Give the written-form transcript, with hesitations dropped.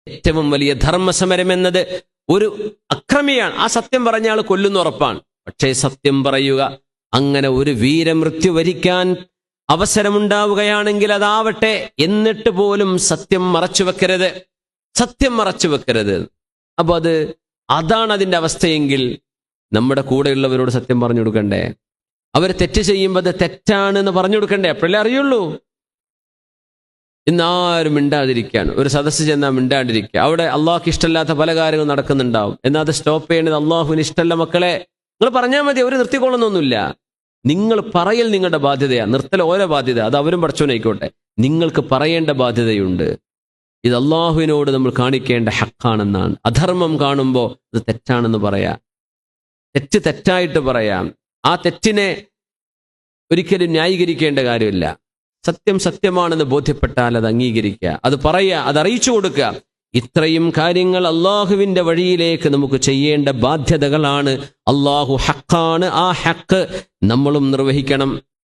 ഏറ്റവും വലിയ ധർമ്മസമരം എന്നത് ഒരു അക്രമിയാണ്. ആ സത്യം പറഞ്ഞ ആൾ കൊല്ലുന്ന ഉറപ്പാണ്. പക്ഷേ സത്യം പറയുക, അങ്ങനെ ഒരു വീരമൃത്യു വരിക്കാൻ അവസരമുണ്ടാവുകയാണെങ്കിൽ അതാവട്ടെ, എന്നിട്ട് പോലും സത്യം മറച്ചു വെക്കരുത്, സത്യം മറച്ചു വെക്കരുത്. അപ്പൊ അതാണ് അതിൻ്റെ അവസ്ഥയെങ്കിൽ നമ്മുടെ കൂടെയുള്ളവരോട് സത്യം പറഞ്ഞു കൊടുക്കണ്ടേ? അവർ തെറ്റ് ചെയ്യുമ്പോൾ അത് തെറ്റാണെന്ന് പറഞ്ഞു കൊടുക്കണ്ടേ? അപ്പോഴല്ലേ അറിയുള്ളൂ. ഇന്നാരും മിണ്ടാതിരിക്കുകയാണ്. ഒരു സദസ്സ് ചെന്നാൽ മിണ്ടാണ്ടിരിക്കുക. അവിടെ അള്ളാഹ്ക്ക് ഇഷ്ടമല്ലാത്ത പല കാര്യങ്ങളും നടക്കുന്നുണ്ടാവും. എന്നാൽ അത് സ്റ്റോപ്പ് ചെയ്യേണ്ടത് അള്ളാഹുവിന് ഇഷ്ടമല്ല. മക്കളെ, നിങ്ങൾ പറഞ്ഞാൽ മതി, അവർ നിർത്തിക്കൊള്ളുന്നൊന്നുമില്ല. നിങ്ങൾ പറയൽ നിങ്ങളുടെ ബാധ്യതയാണ്, നിർത്തൽ ഓരോ ബാധ്യത. അത് അവരും പഠിച്ചോനായിക്കോട്ടെ. നിങ്ങൾക്ക് പറയേണ്ട ബാധ്യതയുണ്ട്. ഇത് അള്ളാഹുവിനോട് നമ്മൾ കാണിക്കേണ്ട ഹക്കാണെന്നാണ്. അധർമ്മം കാണുമ്പോൾ അത് തെറ്റാണെന്ന് പറയാം, തെറ്റ് തെറ്റായിട്ട് പറയാം. ആ തെറ്റിനെ ഒരിക്കലും ന്യായീകരിക്കേണ്ട കാര്യമില്ല. സത്യം സത്യമാണെന്ന് ബോധ്യപ്പെട്ടാൽ അത് അംഗീകരിക്കുക, അത് പറയുക, അത് അറിയിച്ചു കൊടുക്കുക. ഇത്രയും കാര്യങ്ങൾ അള്ളാഹുവിൻ്റെ വഴിയിലേക്ക് നമുക്ക് ചെയ്യേണ്ട ബാധ്യതകളാണ്. അള്ളാഹു ഹക്കാണ്, ആ ഹക്ക് നമ്മളും നിർവഹിക്കണം.